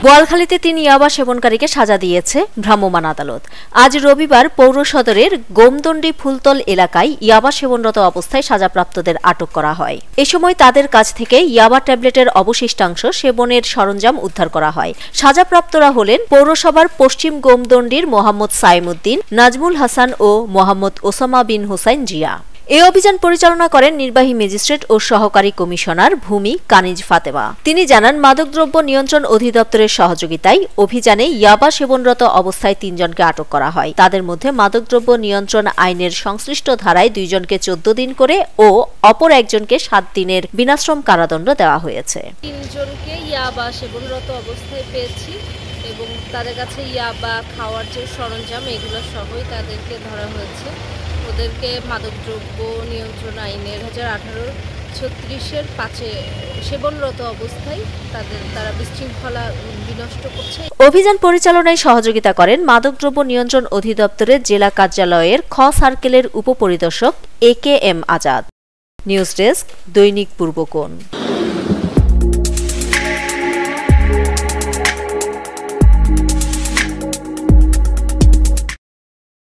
বোয়ালখালীতে ৩ ইয়াবা সেবনকারীকে সাজা দিয়েছে ভ্রাম্যমাণ আদালত। আজ রবিবার পৌর সদরের গোমদণ্ডী ফুলতল এলাকায় ইয়াবা সেবনরত অবস্থায় সাজাপ্রাপ্তদের আটক করা হয়। এ সময় তাদের কাছ থেকে ইয়াবা ট্যাবলেটের অবশিষ্টাংশ সেবনের সরঞ্জাম উদ্ধার করা হয়। সাজাপ্রাপ্তরা হলেন পৌরসভার পশ্চিম গোমদণ্ডীর মোহাম্মদ সাইমুদ্দিন, নাজমুল হাসান ও মোহাম্মদ ওসামা বিন হুসাইন জিয়া। এই অভিযান পরিচালনা করেন নির্বাহী ম্যাজিস্ট্রেট ও সহকারী কমিশনার ভূমি কানিজ ফাতেমা। তিনি জানান, মাদকদ্রব্য নিয়ন্ত্রণ অধিদপ্তরের সহযোগিতায় অভিযানে ইয়াবা সেবনরত অবস্থায় ৩ জনকে আটক করা হয়। তাদের মধ্যে মাদকদ্রব্য নিয়ন্ত্রণ আইনের সংশ্লিষ্ট ধারায় 2 জনকে 14 দিন করে ও অপর একজনকে 7 দিনের বিনাশ্রম কারাদণ্ড দেওয়া হয়েছে। 3 জনকে ইয়াবা সেবনরত অবস্থায় পেয়েছি এবং তাদের কাছে ইয়াবা খাওয়ার যে সরঞ্জাম এগুলো সহই তাদেরকে ধরা হয়েছে। ওদেরকে মাদকদ্রব্য নিয়ন্ত্রণ আইনের 2018-36-এর 5-এ সেবনরত অবস্থায় তারা বিশৃঙ্খলা বিনষ্ট করছে। অভিযান পরিচালনায় সহযোগিতা করেন মাদকদ্রব্য নিয়ন্ত্রণ অধিদপ্তরের জেলা কার্যালয়ের খ সার্কেলের উপপরিদর্শক AK M Azad. News desk, দৈনিক পূর্বকোণ।